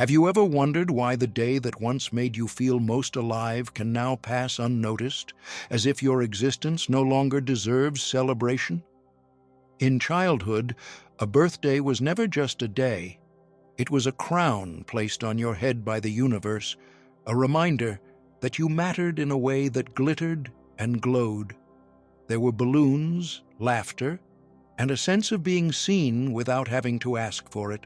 Have you ever wondered why the day that once made you feel most alive can now pass unnoticed, as if your existence no longer deserves celebration? In childhood, a birthday was never just a day. It was a crown placed on your head by the universe, a reminder that you mattered in a way that glittered and glowed. There were balloons, laughter, and a sense of being seen without having to ask for it.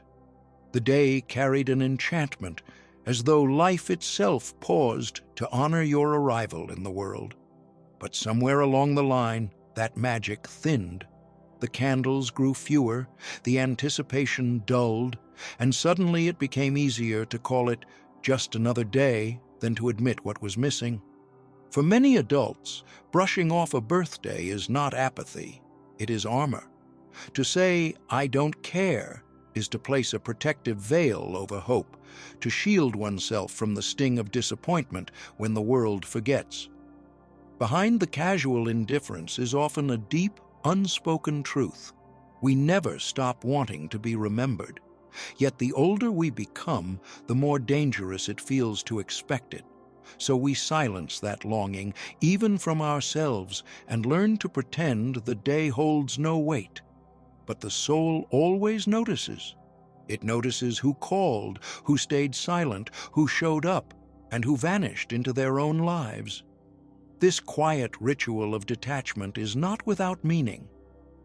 The day carried an enchantment, as though life itself paused to honor your arrival in the world. But somewhere along the line, that magic thinned. The candles grew fewer, the anticipation dulled, and suddenly it became easier to call it just another day than to admit what was missing. For many adults, brushing off a birthday is not apathy, it is armor. To say, "I don't care," is to place a protective veil over hope, to shield oneself from the sting of disappointment when the world forgets. Behind the casual indifference is often a deep, unspoken truth. We never stop wanting to be remembered. Yet the older we become, the more dangerous it feels to expect it. So we silence that longing, even from ourselves, and learn to pretend the day holds no weight. But the soul always notices. It notices who called, who stayed silent, who showed up, and who vanished into their own lives. This quiet ritual of detachment is not without meaning.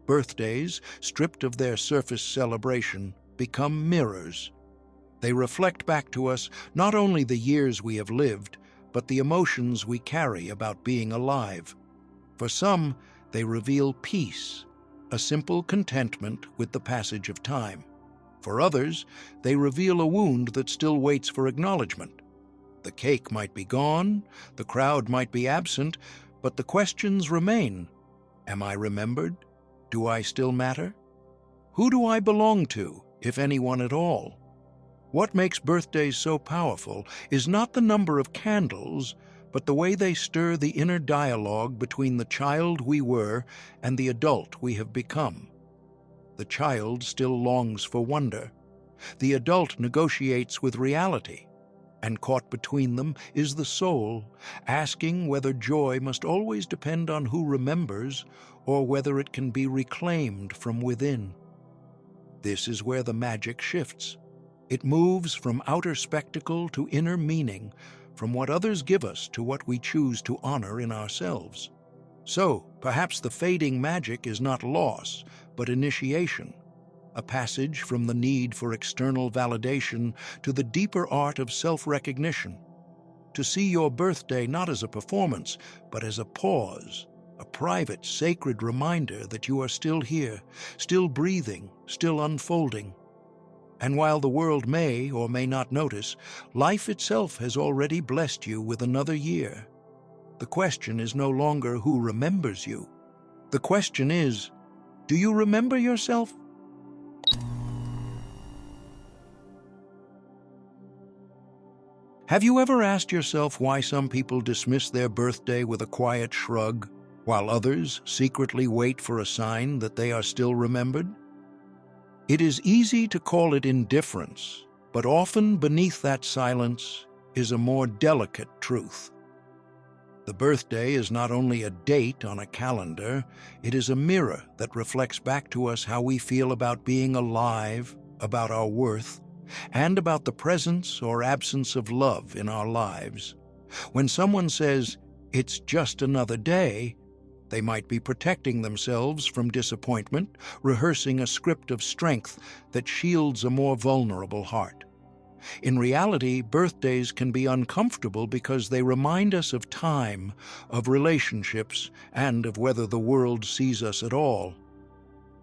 Birthdays, stripped of their surface celebration, become mirrors. They reflect back to us not only the years we have lived, but the emotions we carry about being alive. For some, they reveal peace, a simple contentment with the passage of time. For others, they reveal a wound that still waits for acknowledgement. The cake might be gone, the crowd might be absent, but the questions remain. Am I remembered? Do I still matter? Who do I belong to, if anyone at all? What makes birthdays so powerful is not the number of candles, but the way they stir the inner dialogue between the child we were and the adult we have become. The child still longs for wonder. The adult negotiates with reality. And caught between them is the soul, asking whether joy must always depend on who remembers or whether it can be reclaimed from within. This is where the magic shifts. It moves from outer spectacle to inner meaning, from what others give us to what we choose to honor in ourselves. So, perhaps the fading magic is not loss, but initiation, a passage from the need for external validation to the deeper art of self-recognition. To see your birthday not as a performance, but as a pause, a private, sacred reminder that you are still here, still breathing, still unfolding. And while the world may or may not notice, life itself has already blessed you with another year. The question is no longer who remembers you. The question is, do you remember yourself? Have you ever asked yourself why some people dismiss their birthday with a quiet shrug, while others secretly wait for a sign that they are still remembered? It is easy to call it indifference, but often beneath that silence is a more delicate truth. The birthday is not only a date on a calendar, it is a mirror that reflects back to us how we feel about being alive, about our worth, and about the presence or absence of love in our lives. When someone says, "It's just another day," they might be protecting themselves from disappointment, rehearsing a script of strength that shields a more vulnerable heart. In reality, birthdays can be uncomfortable because they remind us of time, of relationships, and of whether the world sees us at all.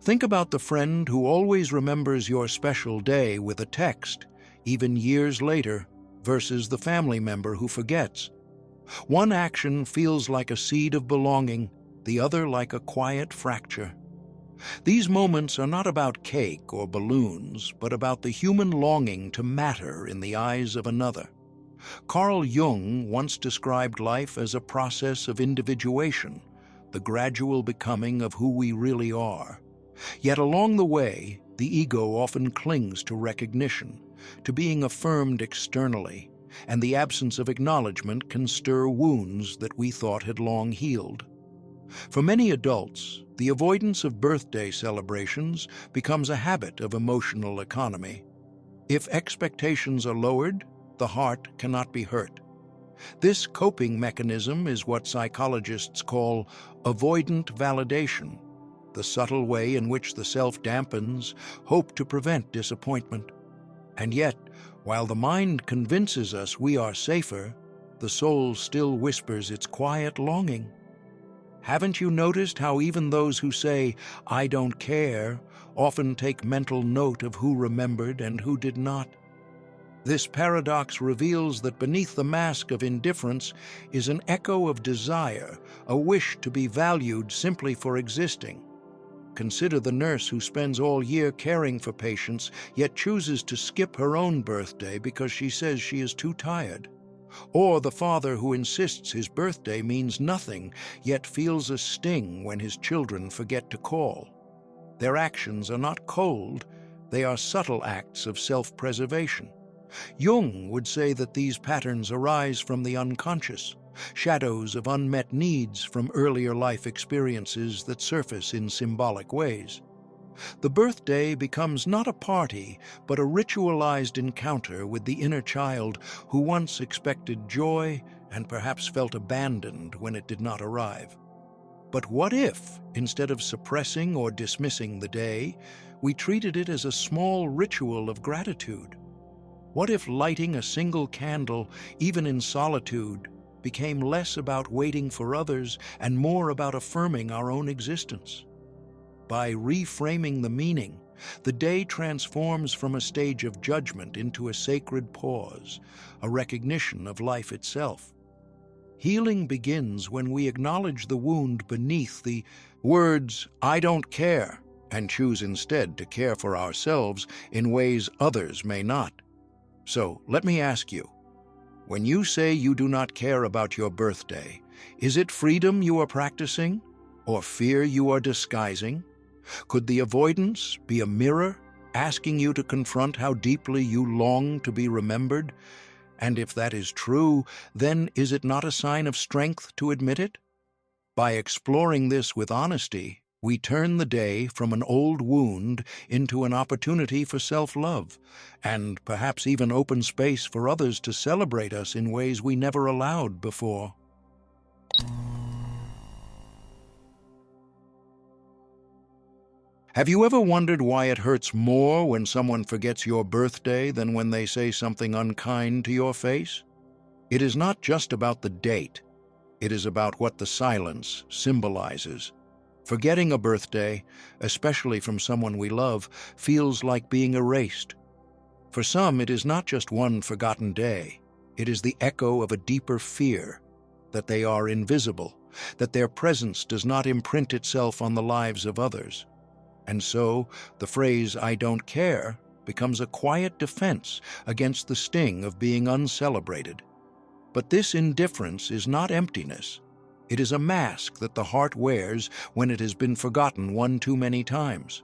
Think about the friend who always remembers your special day with a text, even years later, versus the family member who forgets. One action feels like a seed of belonging, the other like a quiet fracture. These moments are not about cake or balloons, but about the human longing to matter in the eyes of another. Carl Jung once described life as a process of individuation, the gradual becoming of who we really are. Yet along the way, the ego often clings to recognition, to being affirmed externally, and the absence of acknowledgement can stir wounds that we thought had long healed. For many adults, the avoidance of birthday celebrations becomes a habit of emotional economy. If expectations are lowered, the heart cannot be hurt. This coping mechanism is what psychologists call avoidant validation, the subtle way in which the self dampens hope to prevent disappointment. And yet, while the mind convinces us we are safer, the soul still whispers its quiet longing. Haven't you noticed how even those who say, "I don't care," often take mental note of who remembered and who did not? This paradox reveals that beneath the mask of indifference is an echo of desire, a wish to be valued simply for existing. Consider the nurse who spends all year caring for patients, yet chooses to skip her own birthday because she says she is too tired. Or the father who insists his birthday means nothing, yet feels a sting when his children forget to call. Their actions are not cold, they are subtle acts of self-preservation. Jung would say that these patterns arise from the unconscious, shadows of unmet needs from earlier life experiences that surface in symbolic ways. The birthday becomes not a party, but a ritualized encounter with the inner child who once expected joy and perhaps felt abandoned when it did not arrive. But what if, instead of suppressing or dismissing the day, we treated it as a small ritual of gratitude? What if lighting a single candle, even in solitude, became less about waiting for others and more about affirming our own existence? By reframing the meaning, the day transforms from a stage of judgment into a sacred pause, a recognition of life itself. Healing begins when we acknowledge the wound beneath the words, "I don't care," and choose instead to care for ourselves in ways others may not. So, let me ask you, when you say you do not care about your birthday, is it freedom you are practicing, or fear you are disguising? Could the avoidance be a mirror, asking you to confront how deeply you long to be remembered? And if that is true, then is it not a sign of strength to admit it? By exploring this with honesty, we turn the day from an old wound into an opportunity for self-love, and perhaps even open space for others to celebrate us in ways we never allowed before. Have you ever wondered why it hurts more when someone forgets your birthday than when they say something unkind to your face? It is not just about the date. It is about what the silence symbolizes. Forgetting a birthday, especially from someone we love, feels like being erased. For some, it is not just one forgotten day. It is the echo of a deeper fear, that they are invisible, that their presence does not imprint itself on the lives of others. And so, the phrase, "I don't care," becomes a quiet defense against the sting of being uncelebrated. But this indifference is not emptiness. It is a mask that the heart wears when it has been forgotten one too many times.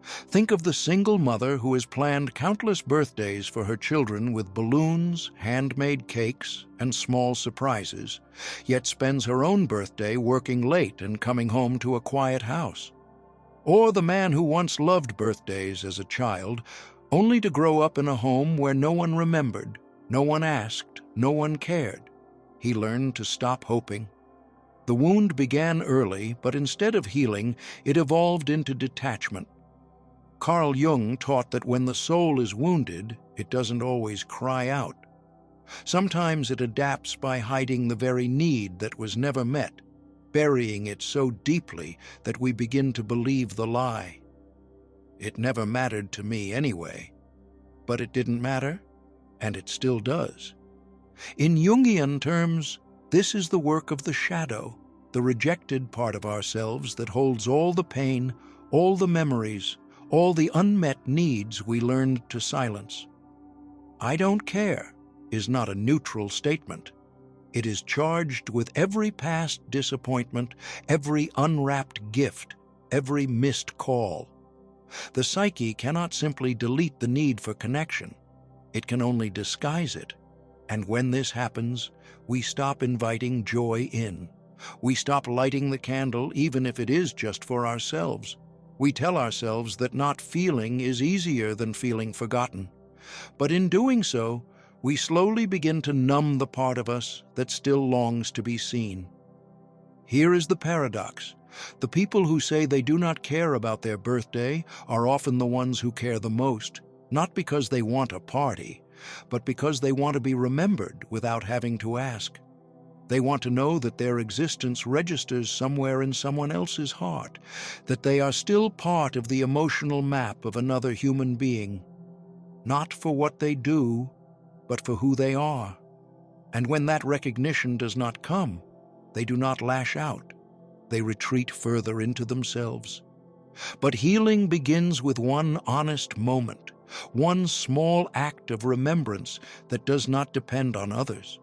Think of the single mother who has planned countless birthdays for her children with balloons, handmade cakes, and small surprises, yet spends her own birthday working late and coming home to a quiet house. Or the man who once loved birthdays as a child, only to grow up in a home where no one remembered, no one asked, no one cared. He learned to stop hoping. The wound began early, but instead of healing, it evolved into detachment. Carl Jung taught that when the soul is wounded, it doesn't always cry out. Sometimes it adapts by hiding the very need that was never met, burying it so deeply that we begin to believe the lie. It never mattered to me anyway. But it didn't matter, and it still does. In Jungian terms, this is the work of the shadow, the rejected part of ourselves that holds all the pain, all the memories, all the unmet needs we learned to silence. "I don't care" is not a neutral statement. It is charged with every past disappointment, every unwrapped gift, every missed call. The psyche cannot simply delete the need for connection. It can only disguise it. And when this happens, we stop inviting joy in. We stop lighting the candle, even if it is just for ourselves. We tell ourselves that not feeling is easier than feeling forgotten. But in doing so, we slowly begin to numb the part of us that still longs to be seen. Here is the paradox. The people who say they do not care about their birthday are often the ones who care the most, not because they want a party, but because they want to be remembered without having to ask. They want to know that their existence registers somewhere in someone else's heart, that they are still part of the emotional map of another human being, not for what they do, but for who they are. And when that recognition does not come, they do not lash out. They retreat further into themselves. But healing begins with one honest moment, one small act of remembrance that does not depend on others.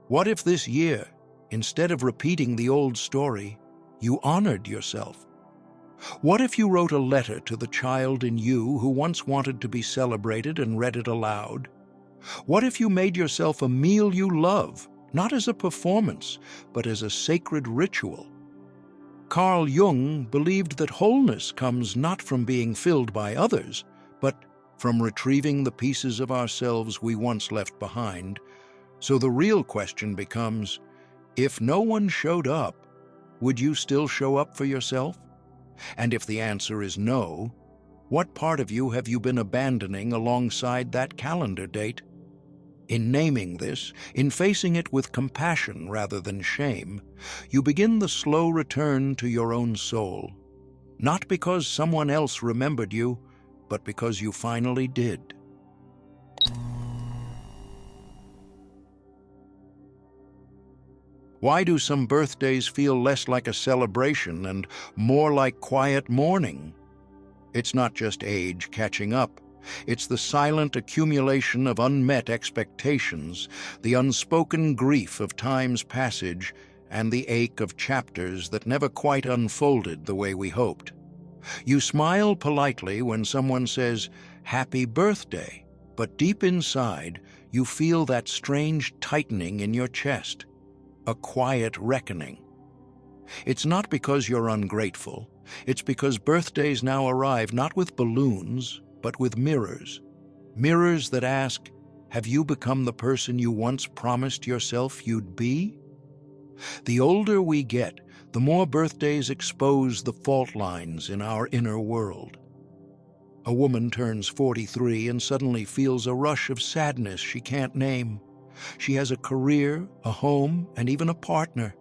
What if this year, instead of repeating the old story, you honored yourself? What if you wrote a letter to the child in you who once wanted to be celebrated and read it aloud? What if you made yourself a meal you love, not as a performance, but as a sacred ritual? Carl Jung believed that wholeness comes not from being filled by others, but from retrieving the pieces of ourselves we once left behind. So the real question becomes, if no one showed up, would you still show up for yourself? And if the answer is no, what part of you have you been abandoning alongside that calendar date? In naming this, in facing it with compassion rather than shame, you begin the slow return to your own soul, not because someone else remembered you, but because you finally did. Why do some birthdays feel less like a celebration and more like quiet mourning? It's not just age catching up. It's the silent accumulation of unmet expectations, the unspoken grief of time's passage, and the ache of chapters that never quite unfolded the way we hoped. You smile politely when someone says, "Happy birthday," but deep inside, you feel that strange tightening in your chest, a quiet reckoning. It's not because you're ungrateful. It's because birthdays now arrive not with balloons, but with mirrors. Mirrors that ask, have you become the person you once promised yourself you'd be? The older we get, the more birthdays expose the fault lines in our inner world. A woman turns 43 and suddenly feels a rush of sadness she can't name. She has a career, a home, and even a partner,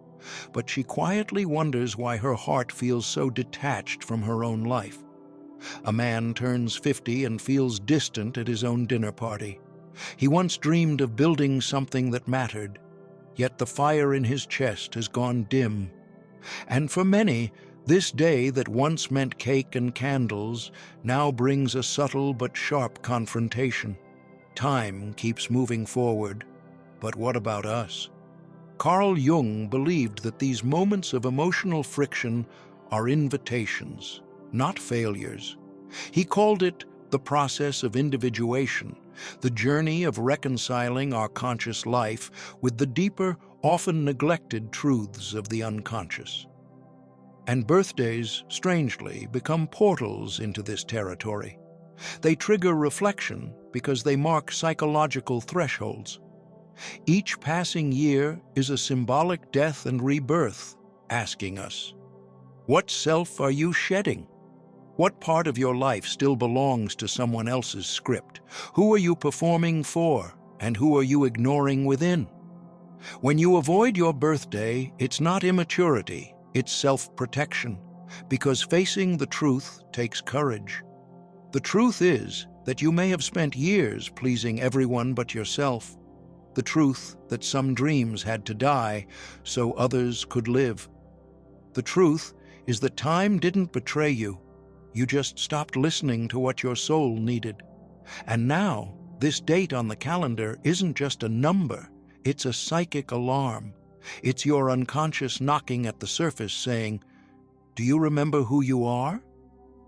but she quietly wonders why her heart feels so detached from her own life. A man turns 50 and feels distant at his own dinner party. He once dreamed of building something that mattered, yet the fire in his chest has gone dim. And for many, this day that once meant cake and candles now brings a subtle but sharp confrontation. Time keeps moving forward. But what about us? Carl Jung believed that these moments of emotional friction are invitations, not failures. He called it the process of individuation, the journey of reconciling our conscious life with the deeper, often neglected truths of the unconscious. And birthdays, strangely, become portals into this territory. They trigger reflection because they mark psychological thresholds. Each passing year is a symbolic death and rebirth, asking us, what self are you shedding? What part of your life still belongs to someone else's script? Who are you performing for, and who are you ignoring within? When you avoid your birthday, it's not immaturity, it's self-protection, because facing the truth takes courage. The truth is that you may have spent years pleasing everyone but yourself. The truth that some dreams had to die so others could live. The truth is that time didn't betray you. You just stopped listening to what your soul needed. And now, this date on the calendar isn't just a number, it's a psychic alarm. It's your unconscious knocking at the surface saying, Do you remember who you are?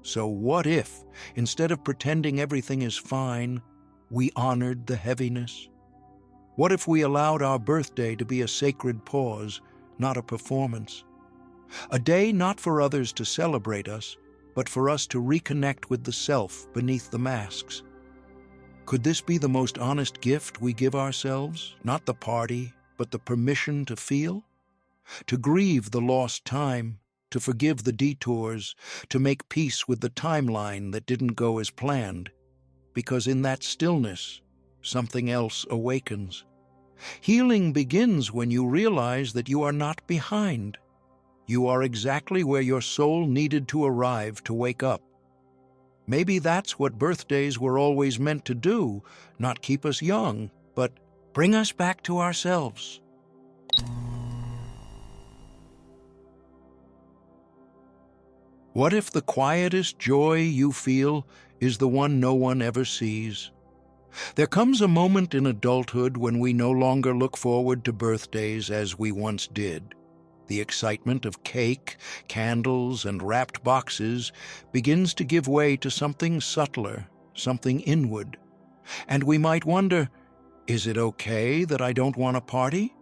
So what if, instead of pretending everything is fine, we honored the heaviness? What if we allowed our birthday to be a sacred pause, not a performance? A day not for others to celebrate us, but for us to reconnect with the self beneath the masks. Could this be the most honest gift we give ourselves? Not the party, but the permission to feel? To grieve the lost time, to forgive the detours, to make peace with the timeline that didn't go as planned. Because in that stillness, something else awakens. Healing begins when you realize that you are not behind. You are exactly where your soul needed to arrive to wake up. Maybe that's what birthdays were always meant to do, not keep us young, but bring us back to ourselves. What if the quietest joy you feel is the one no one ever sees? There comes a moment in adulthood when we no longer look forward to birthdays as we once did. The excitement of cake, candles, and wrapped boxes begins to give way to something subtler, something inward. And we might wonder, is it okay that I don't want a party?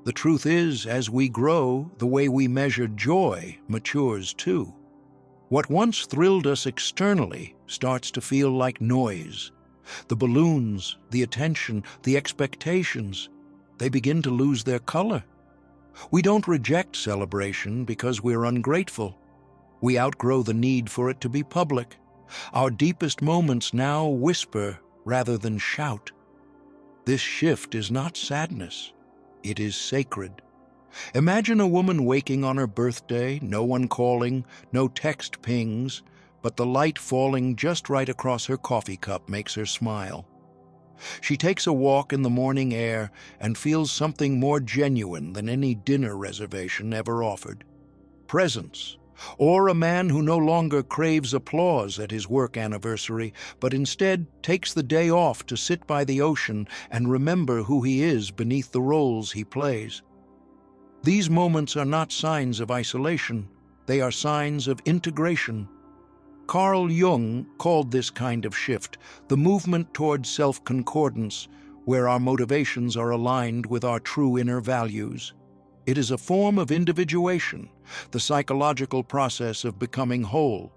The truth is, as we grow, the way we measure joy matures too. What once thrilled us externally starts to feel like noise. The balloons, the attention, the expectations, they begin to lose their color. We don't reject celebration because we're ungrateful. We outgrow the need for it to be public. Our deepest moments now whisper rather than shout. This shift is not sadness. It is sacred. Imagine a woman waking on her birthday, no one calling, no text pings, but the light falling just right across her coffee cup makes her smile. She takes a walk in the morning air and feels something more genuine than any dinner reservation ever offered. Presence, or a man who no longer craves applause at his work anniversary, but instead takes the day off to sit by the ocean and remember who he is beneath the roles he plays. These moments are not signs of isolation, they are signs of integration. Carl Jung called this kind of shift the movement towards self-concordance, where our motivations are aligned with our true inner values. It is a form of individuation, the psychological process of becoming whole.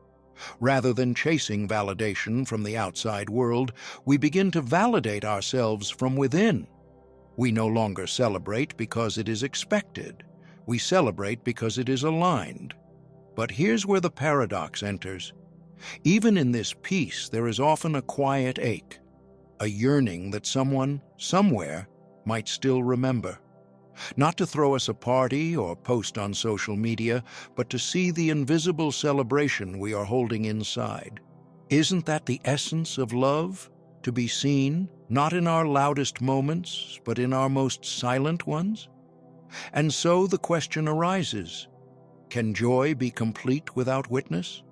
Rather than chasing validation from the outside world, we begin to validate ourselves from within. We no longer celebrate because it is expected. We celebrate because it is aligned. But here's where the paradox enters. Even in this peace, there is often a quiet ache, a yearning that someone, somewhere, might still remember. Not to throw us a party or post on social media, but to see the invisible celebration we are holding inside. Isn't that the essence of love? To be seen, not in our loudest moments, but in our most silent ones? And so the question arises, can joy be complete without witness?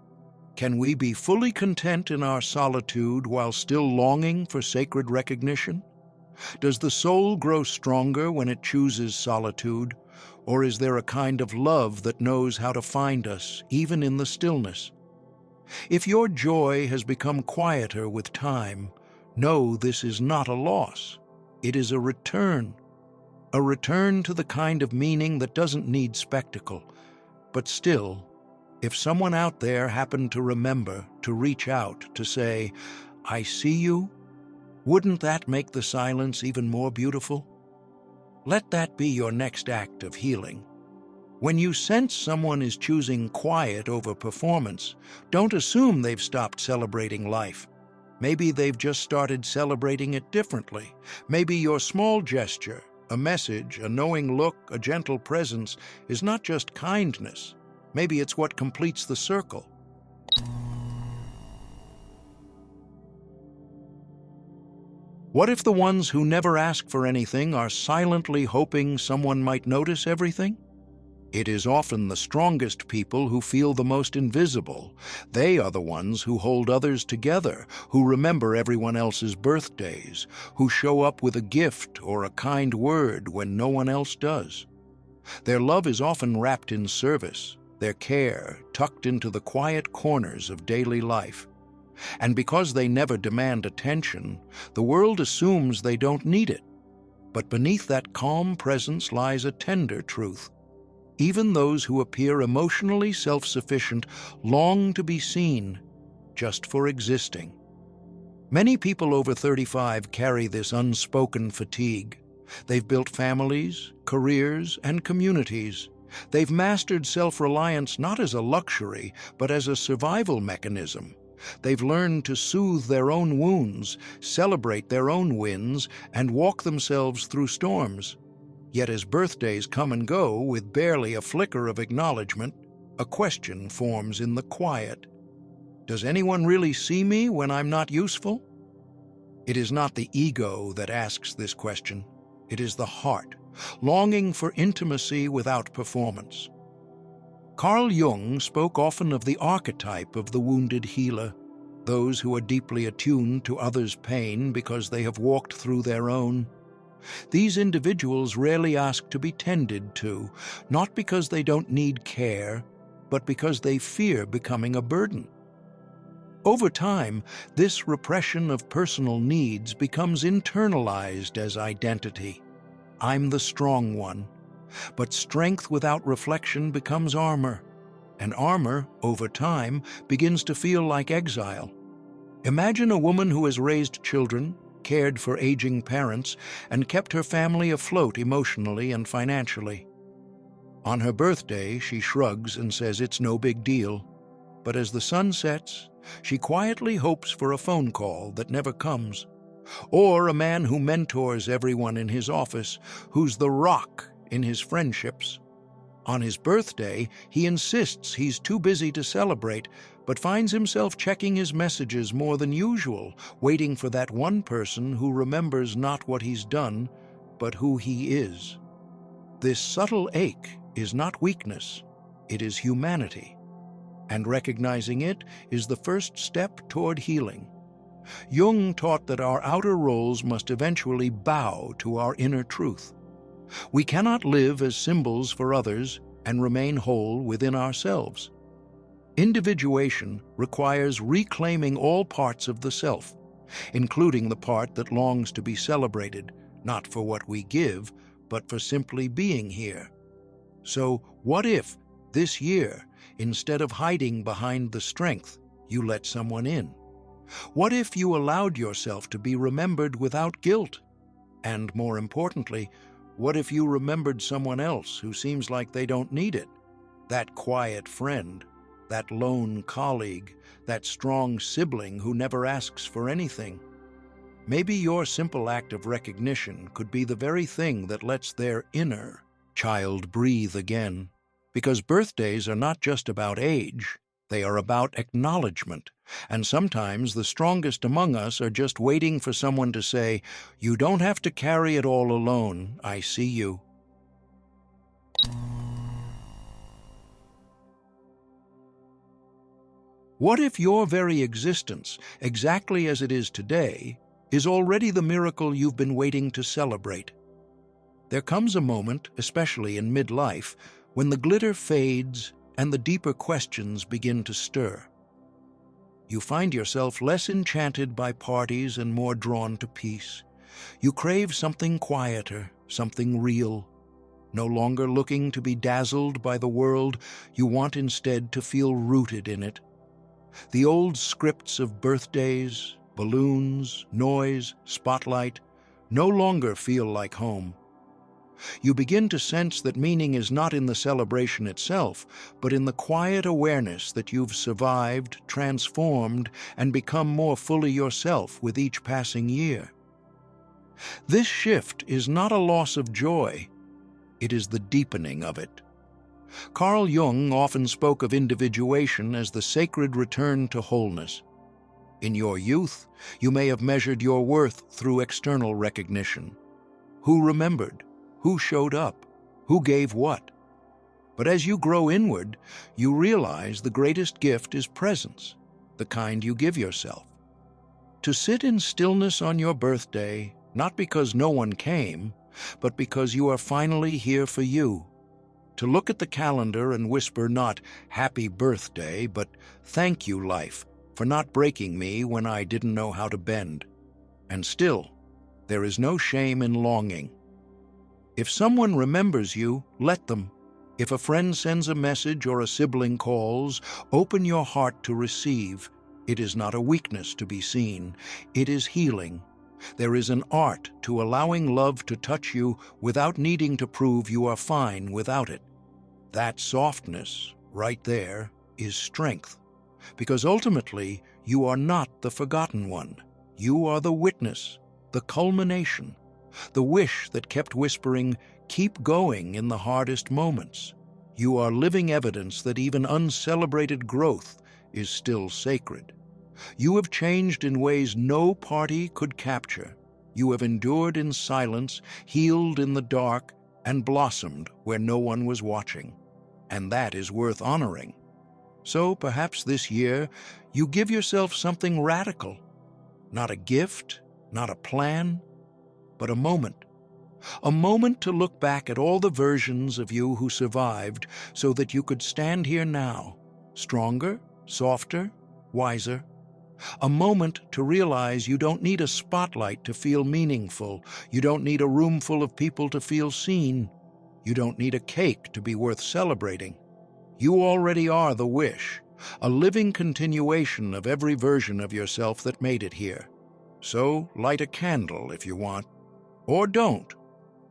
Can we be fully content in our solitude while still longing for sacred recognition? Does the soul grow stronger when it chooses solitude, or is there a kind of love that knows how to find us, even in the stillness? If your joy has become quieter with time, know this is not a loss. It is a return to the kind of meaning that doesn't need spectacle, but still, if someone out there happened to remember, to reach out, to say, "I see you," wouldn't that make the silence even more beautiful? Let that be your next act of healing. When you sense someone is choosing quiet over performance, don't assume they've stopped celebrating life. Maybe they've just started celebrating it differently. Maybe your small gesture, a message, a knowing look, a gentle presence, is not just kindness. Maybe it's what completes the circle. What if the ones who never ask for anything are silently hoping someone might notice everything? It is often the strongest people who feel the most invisible. They are the ones who hold others together, who remember everyone else's birthdays, who show up with a gift or a kind word when no one else does. Their love is often wrapped in service, their care tucked into the quiet corners of daily life. And because they never demand attention, the world assumes they don't need it. But beneath that calm presence lies a tender truth. Even those who appear emotionally self-sufficient long to be seen, just for existing. Many people over 35 carry this unspoken fatigue. They've built families, careers, and communities. They've mastered self-reliance not as a luxury, but as a survival mechanism. They've learned to soothe their own wounds, celebrate their own wins, and walk themselves through storms. Yet as birthdays come and go with barely a flicker of acknowledgement, a question forms in the quiet. Does anyone really see me when I'm not useful? It is not the ego that asks this question. It is the heart, longing for intimacy without performance. Carl Jung spoke often of the archetype of the wounded healer, those who are deeply attuned to others' pain because they have walked through their own. These individuals rarely ask to be tended to, not because they don't need care, but because they fear becoming a burden. Over time, this repression of personal needs becomes internalized as identity. I'm the strong one. But strength without reflection becomes armor, and armor, over time, begins to feel like exile. Imagine a woman who has raised children, cared for aging parents, and kept her family afloat emotionally and financially. On her birthday, she shrugs and says it's no big deal. But as the sun sets, she quietly hopes for a phone call that never comes. Or a man who mentors everyone in his office, who's the rock in his friendships. On his birthday, he insists he's too busy to celebrate, but finds himself checking his messages more than usual, waiting for that one person who remembers not what he's done, but who he is. This subtle ache is not weakness, it is humanity. And recognizing it is the first step toward healing. Jung taught that our outer roles must eventually bow to our inner truth. We cannot live as symbols for others and remain whole within ourselves. Individuation requires reclaiming all parts of the self, including the part that longs to be celebrated, not for what we give, but for simply being here. So, what if, this year, instead of hiding behind the strength, you let someone in? What if you allowed yourself to be remembered without guilt? And more importantly, what if you remembered someone else who seems like they don't need it? That quiet friend, that lone colleague, that strong sibling who never asks for anything. Maybe your simple act of recognition could be the very thing that lets their inner child breathe again. Because birthdays are not just about age, they are about acknowledgement. And sometimes the strongest among us are just waiting for someone to say, "You don't have to carry it all alone, I see you." What if your very existence, exactly as it is today, is already the miracle you've been waiting to celebrate? There comes a moment, especially in midlife, when the glitter fades and the deeper questions begin to stir. You find yourself less enchanted by parties and more drawn to peace. You crave something quieter, something real. No longer looking to be dazzled by the world, you want instead to feel rooted in it. The old scripts of birthdays, balloons, noise, spotlight, no longer feel like home. You begin to sense that meaning is not in the celebration itself, but in the quiet awareness that you've survived, transformed, and become more fully yourself with each passing year. This shift is not a loss of joy, it is the deepening of it. Carl Jung often spoke of individuation as the sacred return to wholeness. In your youth, you may have measured your worth through external recognition. Who remembered? Who showed up? Who gave what? But as you grow inward, you realize the greatest gift is presence, the kind you give yourself. To sit in stillness on your birthday, not because no one came, but because you are finally here for you. To look at the calendar and whisper not "Happy birthday," but "Thank you, life, for not breaking me when I didn't know how to bend." And still, there is no shame in longing. If someone remembers you, let them. If a friend sends a message or a sibling calls, open your heart to receive. It is not a weakness to be seen. It is healing. There is an art to allowing love to touch you without needing to prove you are fine without it. That softness, right there, is strength. Because ultimately, you are not the forgotten one. You are the witness, the culmination, the wish that kept whispering, "Keep going" in the hardest moments. You are living evidence that even uncelebrated growth is still sacred. You have changed in ways no party could capture. You have endured in silence, healed in the dark, and blossomed where no one was watching. And that is worth honoring. So perhaps this year, you give yourself something radical. Not a gift, not a plan, but a moment. A moment to look back at all the versions of you who survived so that you could stand here now, stronger, softer, wiser. A moment to realize you don't need a spotlight to feel meaningful. You don't need a room full of people to feel seen. You don't need a cake to be worth celebrating. You already are the wish, a living continuation of every version of yourself that made it here. So light a candle if you want, or don't.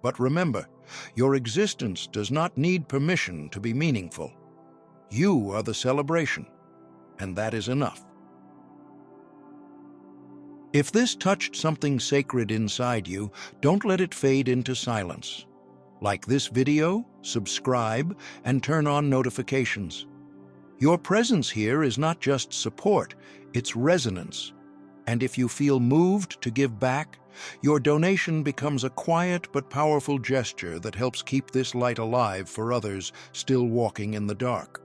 But remember, your existence does not need permission to be meaningful. You are the celebration, and that is enough. If this touched something sacred inside you, don't let it fade into silence. Like this video, subscribe, and turn on notifications. Your presence here is not just support, it's resonance. And if you feel moved to give back, your donation becomes a quiet but powerful gesture that helps keep this light alive for others still walking in the dark.